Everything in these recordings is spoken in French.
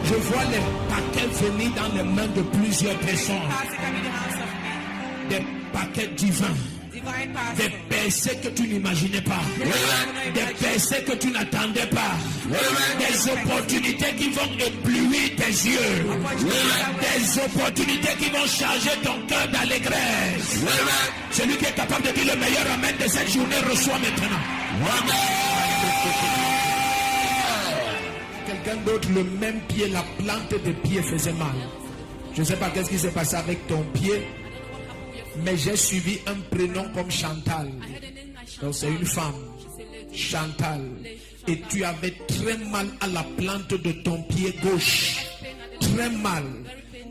Je vois les paquets venir dans les mains de plusieurs personnes. Des paquets divins. Des percées que tu n'imaginais pas. Des percées que tu n'attendais pas. Des opportunités qui vont éblouir tes yeux. Des opportunités qui vont charger ton cœur d'allégresse. Celui qui est capable de dire le meilleur amen de cette journée reçoit maintenant. Quelqu'un d'autre, le même pied, la plante de pied faisait mal. Je ne sais pas qu'est-ce qui s'est passé avec ton pied. Mais j'ai suivi un prénom comme Chantal. Donc c'est une femme. Chantal. Et tu avais très mal à la plante de ton pied gauche. Très mal.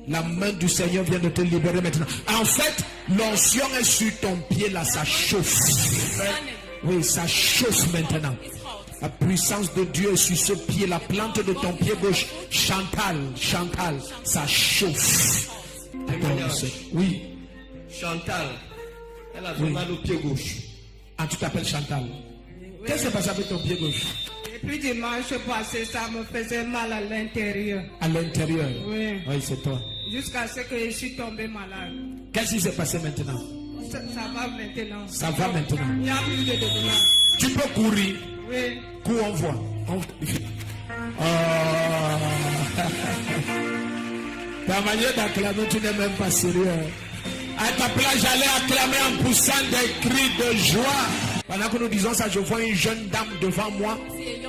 La main du Seigneur vient de te libérer maintenant. En fait, l'onction est sur ton pied là, ça chauffe. Oui, ça chauffe maintenant. La puissance de Dieu est sur ce pied, la plante de ton pied gauche. Chantal, Chantal, ça chauffe. Oui. Chantal, elle a mal au pied gauche. Ah, tu t'appelles Chantal. Qu'est-ce qui s'est passé avec ton pied gauche? Depuis dimanche passé, ça me faisait mal à l'intérieur. À l'intérieur? Oui. Oui, c'est toi. Jusqu'à ce que je suis tombé malade. Qu'est-ce qui s'est passé maintenant? Ça va maintenant. Ça va maintenant. Il n'y a plus de douleur. Tu peux courir? Oui. Cours, on voit. Ta manière d'acclamer, tu n'es même pas sérieux. À ta place, j'allais acclamer en poussant des cris de joie. Pendant que nous disons ça, je vois une jeune dame devant moi.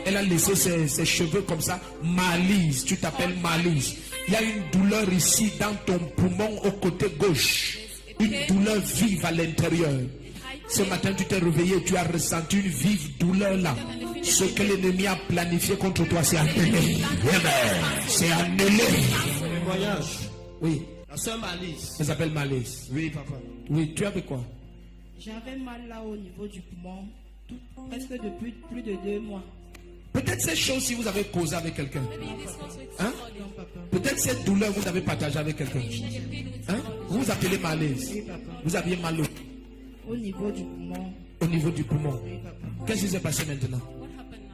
Elle a laissé ses cheveux comme ça. Malise, tu t'appelles Malise. Il y a une douleur ici dans ton poumon au côté gauche. Une douleur vive à l'intérieur. Ce matin, tu t'es réveillé, tu as ressenti une vive douleur là. Ce que l'ennemi a planifié contre toi, c'est annulé. C'est annulé. Voyage. Oui. La soeur Malice. Elle s'appelle Malice. Oui, papa. Oui, tu avais quoi? J'avais mal là au niveau du poumon, presque depuis plus de 2 mois. Peut-être ces choses si vous avez causé avec quelqu'un. Hein? Peut-être cette douleur vous avez partagé avec quelqu'un. Hein? Vous vous appelez malaise. Oui, papa. Vous aviez mal Au niveau du poumon. au niveau du poumon. Oui, papa. Qu'est-ce qui s'est passé maintenant?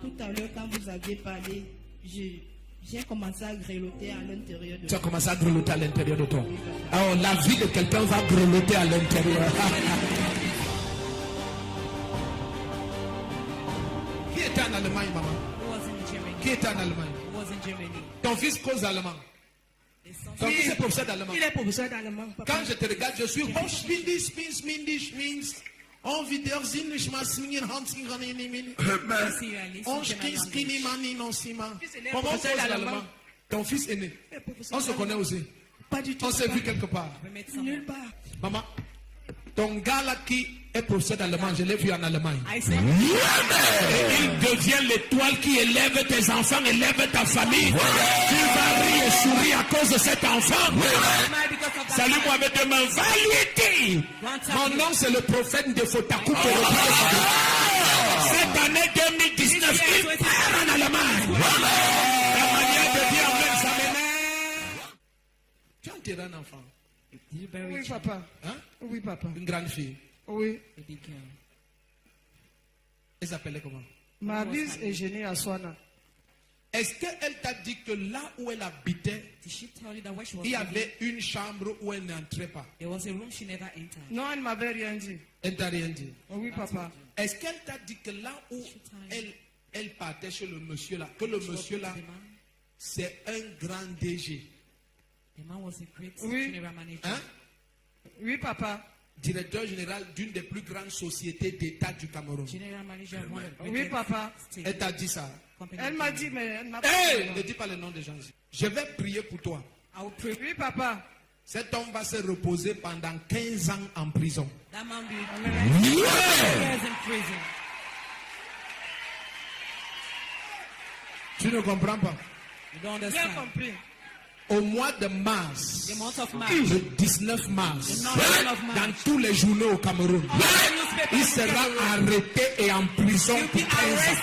Tout à l'heure, quand vous aviez parlé, j'ai commencé à grelotter à l'intérieur de Tu as commencé à grelotter à l'intérieur de toi. Alors la vie de quelqu'un va grelotter à l'intérieur. Qui était en Allemagne, maman? Qui était en Allemagne? Ton fils cause allemand. Ton fils est professeur d'allemand. Il est professeur d'allemand. Quand je te regarde, je suis Mindisch. On vit der Sinn nicht mal singen, Hansen Ranini. On skini mani non sima. Comment on cause l'allemand? Ton fils est né. On se connaît aussi. Pas du tout. On s'est vu quelque part. Nulle part. Maman, ton gars là qui est professeur d'allemand, je l'ai vu en Allemagne. Et il devient l'étoile qui élève tes enfants, élève ta famille. Tu vas rire et sourire à cause de cet enfant. Salut-moi avec deux mains. Va lui dire. Mon nom c'est le prophète de Fotakou. Cette année 2019, il part en Allemagne. La manière de dire même ça m'énerve. Tu as enterré un enfant. Oui, papa. Hein? Oui, papa. Une grande fille. Oui. Elle s'appelait comment? Ma bise est gênée à Swana. Est-ce qu'elle t'a dit que là où elle habitait, il y avait une chambre où elle n'entrait pas? Non, elle ne m'avait rien dit. Elle t'a rien dit. Oui, papa. Est-ce qu'elle t'a dit que là où elle partait chez le monsieur là, que le monsieur là, c'est un grand DG? Oui. Hein? Oui, papa. Directeur général d'une des plus grandes sociétés d'État du Cameroun. Oui, papa. Elle t'a dit ça? Elle m'a dit, mais elle m'a pas Hey! dit. Ne dis pas le nom des gens. Je vais prier pour toi. Oui, papa. Cet homme va se reposer pendant 15 ans en prison. Tu ne comprends pas? Bien compris. Au mois de mars, le 19 mars, dans tous les journaux au Cameroun, il sera arrêté et en prison pour 15 ans.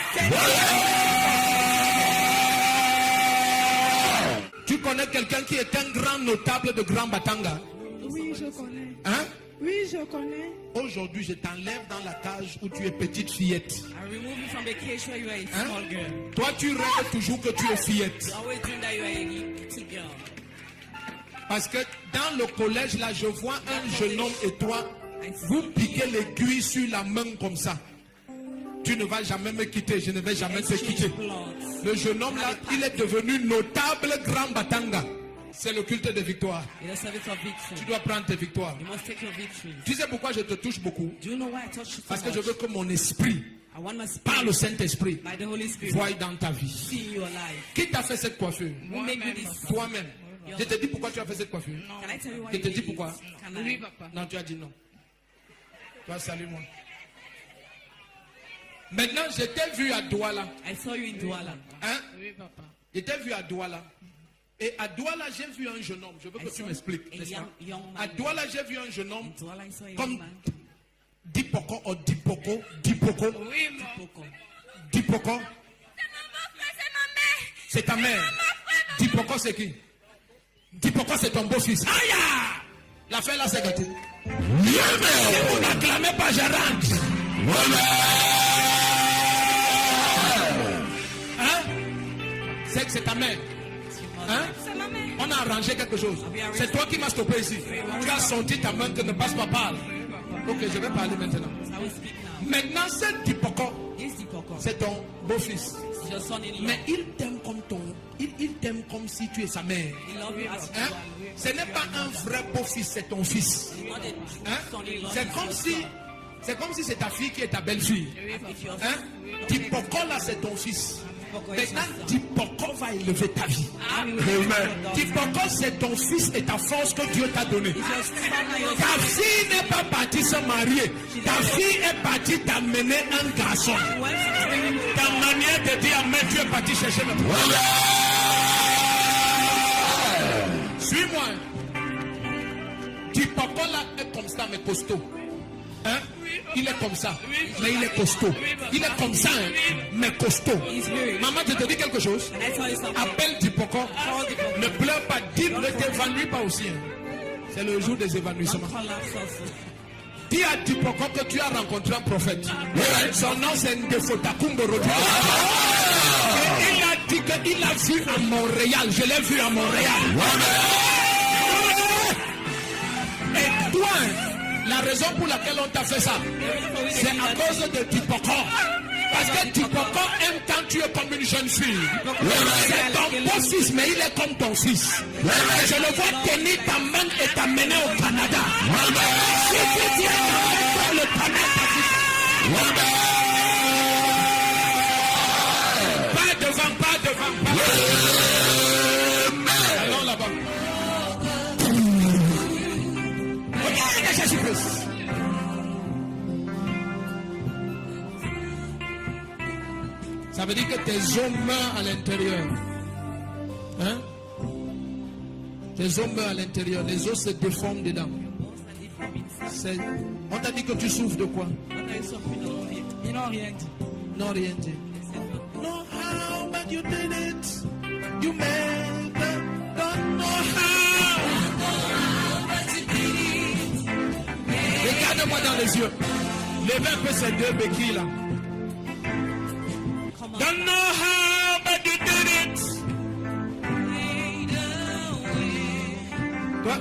Tu connais quelqu'un qui est un grand notable de Grand Batanga? Oui, je connais. Hein? Oui, je connais. Aujourd'hui, je t'enlève dans la cage où tu es petite fillette. Hein? Toi, tu rêves toujours que tu es fillette. to God. Parce que dans le collège, là, je vois un jeune homme et toi, vous piquez l'aiguille sur la main comme ça. Tu ne vas jamais me quitter, je ne vais jamais te quitter. Le jeune homme là, il est devenu notable grand Batanga. C'est le culte de victoire. It is a service of victory. Tu dois prendre tes victoires. You must take your victory. Tu sais pourquoi je te touche beaucoup? Do you know why I touch you so Parce que je much? veux que mon esprit, I want my spirit, par le Saint-Esprit, by the Holy Spirit, voie dans ta vie. see in your life. Qui t'a fait cette coiffure? Who made you this? Toi-même. Je te dis pourquoi tu as fait cette coiffure. Can I tell you why Je you te did dis it? pourquoi. Can Oui, I? papa. Non, tu as dit non. Toi, salue-moi. Maintenant, je t'ai vu à Douala. I saw you in Douala. Hein? Oui, papa. Je t'ai vu à Douala. Et à Douala, j'ai vu un jeune homme. Je veux que tu m'expliques. A n'est-ce pas? young À man. Douala, j'ai vu un jeune homme In Douala, I saw a young comme man. Dipoko ou Dipoko. Dipoko. Oui, mon. Boko. Dipoko. C'est ta mère. Dipoko, c'est qui? Dipoko, c'est ton beau-fils. Aïe! L'affaire là, c'est gâté. Si vous n'acclamez pas, je rentre. Hein? C'est que c'est ta mère. Hein? On a arrangé quelque chose. C'est toi qui m'as stoppé ici. Tu as senti ta main que ne passe pas par. Ok, je vais parler maintenant. I will speak now. Maintenant, c'est Dipoko. This is Boko. C'est ton beau-fils. It's your son-in-law. Mais il t'aime comme ton. Il t'aime comme si tu es sa mère. He loves you as you Hein? are. Ce n'est pas un vrai beau-fils, c'est ton fils. It's not a true Hein? son-in-law. C'est It's comme your si. son. C'est comme si c'est ta fille qui est ta belle-fille. It's your Hein? son. Dipoko là, c'est ton fils. Boko is your Maintenant, son. Dipoko va élever ta vie. Amen. Dipoko, c'est ton fils et ta force que Dieu t'a donné. It's your son and your Ta fille n'est pas partie se marier. Ta fille est partie t'amener un garçon. Ta manière de dire Amen, tu es parti chercher le problème. Suis-moi. Dipoko là est comme ça, mais costaud. Hein? Il est comme ça, mais il est costaud. Il est comme ça, hein, mais costaud. Maman, je te dis quelque chose. Can I tell you something? Appelle Dipoko. Ne pleure pas, dis, ne t'évanouis pas aussi. Hein. C'est le jour des évanouissements. Don't collapse also. Dis à Dipoko que tu as rencontré un prophète. Son nom c'est Ndefotakumbo Rodrigo. Et il a dit qu'il a vu à Montréal. Je l'ai vu à Montréal. Et toi, la raison pour laquelle on t'a fait ça, c'est à cause de Dipoko. Parce que Dipoko aime quand tu es comme une jeune fille. C'est ton beau-fils, mais il est comme ton fils. Et je le vois tenir ta main et t'amener au Canada. Si tu tiens ta main dans le Canada, pas devant, pas devant, pas devant. Allons là-bas. Regarde Jésus-Christ. Ça veut dire que tes os meurent à l'intérieur. Hein? Tes os meurent à l'intérieur. Les os se déforment dedans. On t'a dit que tu souffres de quoi? Ils n'ont rien dit. Non, rien dit. No how, but you did it. You made it. Don't know how. Regarde-moi dans les yeux. Lève un peu ces deux béquilles là. Don't know how, but you did it. Toi,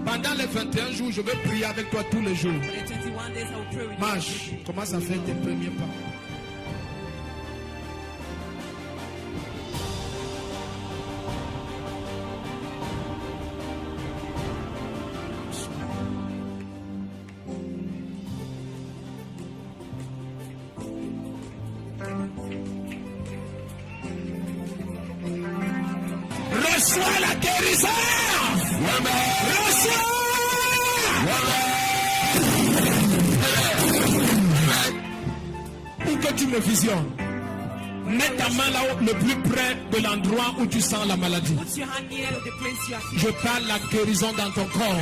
pendant les 21 jours, je vais prier avec toi tous les jours. For the 21 days, I will pray with you. Marche, commence à faire tes premiers pas. Reçois la guérison. Reçois. Pour que tu me visionnes, mets ta main là le plus près de l'endroit où tu sens la maladie. Put your hand near the place you are Je parle la guérison dans ton corps.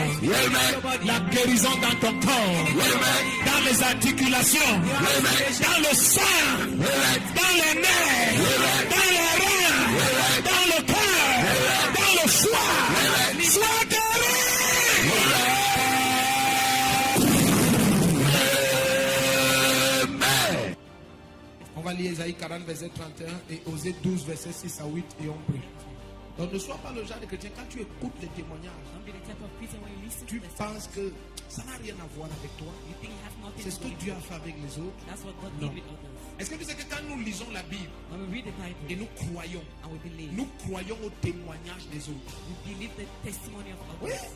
La guérison dans ton corps. Dans les articulations. Dans le sang. Dans les nerfs. Dans les reins. Dans le cœur. Dans le foie. Sois guéri. On va lire Isaïe 40, verset 31 et Osée 12, verset 6 à 8 et on prie. Donc ne sois pas le genre de chrétien. Quand tu écoutes les témoignages, Don't be the type of Christian when you listen tu to the penses que ça n'a rien à voir avec toi. you think it has nothing C'est ce to que do with Dieu you. a fait avec les autres. That's what God Non. did with others. Est-ce que tu sais que quand nous lisons la Bible When we read the et Bible nous croyons, and we believe, nous croyons au témoignage des autres. we believe the testimony of Oui. others.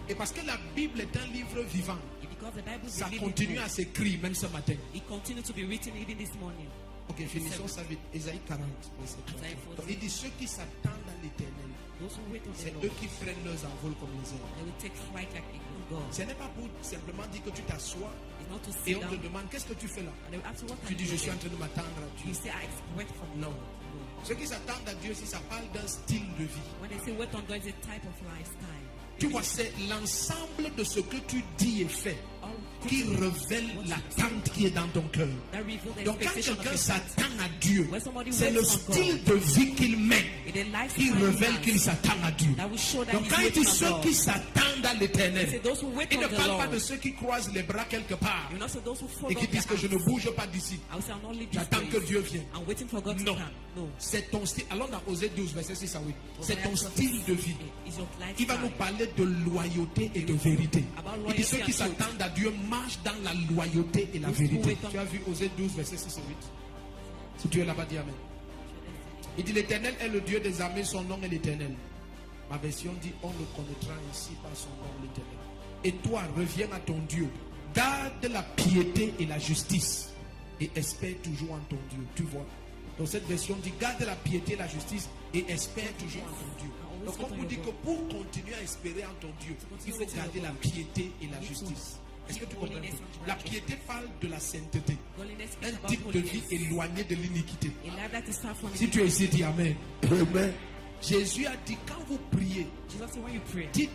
Et parce que la Bible est un livre vivant, And because the Bible is ça a living continue book, à s'écrire même ce matin. it continues to be written even this morning. Ok, finissons ça vite. Ésaïe 40. verset 30. Isaïe 40. Donc, il dit ceux qui s'attendent à l'éternel, Those who wait on c'est the eux Lord, qui prennent leurs envols comme les airs. they will take flight like eagles. God. Ce n'est pas pour simplement dire que tu t'assois It's not to et sit on te down demande qu'est-ce que tu fais là. and they will ask you what Tu are dis you je suis en doing. train de m'attendre à You Dieu. say I wait for Non. No. Ceux qui s'attendent à Dieu, si ça parle d'un style de vie. When they say wait on God, it's a type of lifestyle. Tu vois, c'est l'ensemble de ce que tu dis et fais All qui put together, révèle what you l'attente qui est dans ton cœur. that reveal the Donc quand expectation of quelqu'un your heart. s'attend à Dieu, When somebody c'est le waits on style God, de vie qu'il mène it's a lifestyle qui he révèle has qu'il s'attend à Dieu. that will show that Donc he's quand il waiting dit on ceux God. qui s'attendent à He l'éternel, said those who wait il ne on the parle pas Lord. de ceux qui croisent les bras quelque part You know, so those who follow et qui the disent que je ne hands. bouge pas d'ici. I will say, I'll not leave this J'attends que place. Dieu vienne. I'm waiting for God to Non. come. No. C'est ton style. Allons dans Osée 12, verset 6 à 8. C'est ton Hosea style de vie. Is your Il va nous lifestyle. parler de loyauté et de vérité. About Il dit ceux loyalty qui and truth. s'attendent à Dieu marchent dans la loyauté et la Those who vérité. wait on- Tu as vu Osée 12, verset 6 et 8. Si tu es là-bas, dis Amen. Il dit l'Éternel est le Dieu des armées, son nom est l'Éternel. Ma version dit on le connaîtra ainsi par son nom l'Éternel. Et toi, reviens à ton Dieu. Garde la piété et la justice. Et espère toujours en ton Dieu. Tu vois. Donc cette version dit garde la piété et la justice et espère toujours en ton Dieu. Donc on vous dit que pour continuer à espérer en ton Dieu, il faut garder la piété et la justice. Est-ce que tu comprends? La piété parle de la sainteté. Godliness Un is about type de vie holiness. éloigné de l'iniquité. A life that is far from Si tu es iniquity. ici, dis Amen. Amen. Jésus a dit quand vous priez, Jesus said when you pray, dites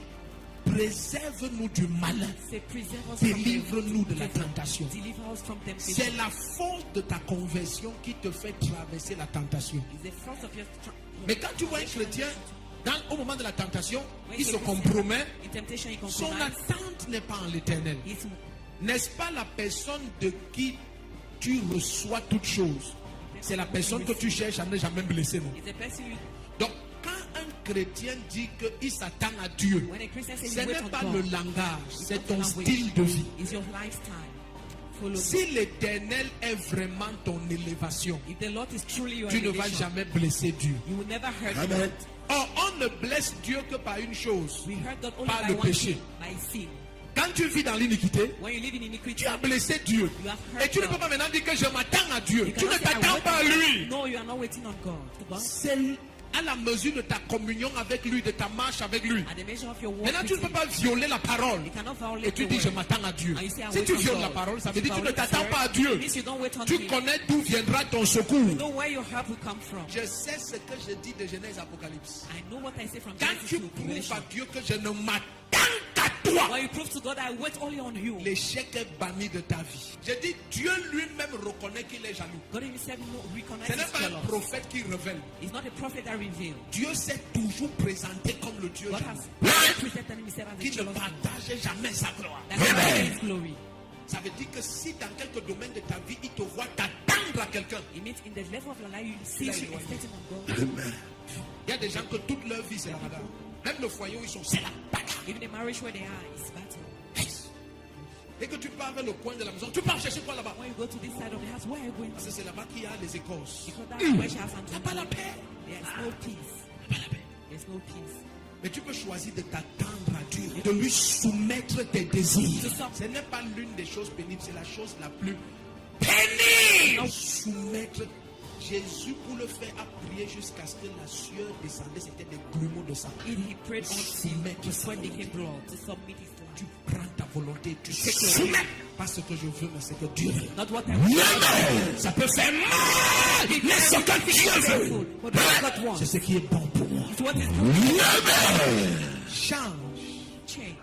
préserve-nous du malin, say preserve us from délivre-nous de la evil. tentation. Deliver us from temptation. C'est la force de ta conversion qui te fait traverser la tentation. Is the force of your Mais quand tu vois un chrétien, au moment de la tentation, When il se you're compromet, in temptation, you son compromise. attente n'est pas en l'éternel. It's N'est-ce pas la personne de qui tu reçois toutes choses? C'est la personne que tu cherches à ne jamais blesser. Non? it's the person you, Donc, quand un chrétien dit qu'il s'attend à Dieu, when a Christian says ce you wait n'est on pas God, le langage, c'est not ton the language. style de vie. it's your lifestyle. Follow me. Si l'éternel est vraiment ton élévation, If the Lord is truly your tu ne vas elevation, jamais blesser Dieu. you will never hurt Amen. God. Or, on ne blesse Dieu que par une chose. We hurt God only Par by le one péché. thing, by sin. Quand tu vis dans l'iniquité, When you live in iniquity, tu as blessé Dieu. you have hurt Et tu ne God. peux pas maintenant dire que je m'attends à Dieu. You Tu ne cannot say, I t'attends wait pas à on God. lui. No, you are not waiting on God. To God. C'est à la mesure de ta communion avec lui, de ta marche avec lui. At the measure of your walk Maintenant, tu ne with peux him, pas violer la parole. you cannot Et violate tu the dis, je word. m'attends à Dieu. And you say, I Si wait tu on violes God. la parole, ça veut If dire que you tu ne violate t'attends the pas à word, Dieu. it means you don't wait on Tu him. connais d'où viendra ton secours. You know where your help will come from. Je sais ce que je dis de Genèse Apocalypse. I know what I say from Quand Genesis tu to prouves Revelation. à Dieu que je ne m'attends qu'à toi, When you prove to God, I wait only on you. l'échec est banni de ta vie. Je dis, Dieu lui-même reconnaît qu'il est jaloux. God himself recognizes Ce n'est pas un jealous. prophète qui révèle. He's not a prophet that reveals. Dieu s'est toujours présenté comme le Dieu God jaloux, has presented himself as a qui ne jealous God. partageait jamais sa gloire. That never his glory. Ça veut dire que si dans quelques domaines de ta vie, il te voit t'attendre à quelqu'un, It means in the level of your life, you see Là, il you doit expecting on God. il y a des gens que toute leur vie c'est la bagarre. Même le foyer où ils sont, c'est la bagarre. Even the marriage where they are is battle. Dès que tu pars vers le coin de la maison, tu pars chercher quoi là-bas? When you go to this side of the house, where are you going Parce to? que c'est là-bas qu'il y a les écorces. Because that's where she has Il n'y a pas la paix. There's no peace. Il n'y a pas la paix. There's no peace. Mais tu peux choisir de t'attendre à Dieu, de lui soumettre tes désirs. Ce n'est pas l'une des choses pénibles, c'est la chose la plus pénible. Soumettre. Jésus, pour le faire, a prié jusqu'à ce que la sueur descendait. C'était des grumeaux de sang. He prayed until the sweat became blood to submit his Tu life. prends ta volonté, tu soumets. Pas ce que je veux, mais ce que Dieu veut. Not what I want. Ça peut faire mal, mais ce que Dieu veut, But what God wants. c'est ce qui est bon pour moi. It's what is good. Change Change.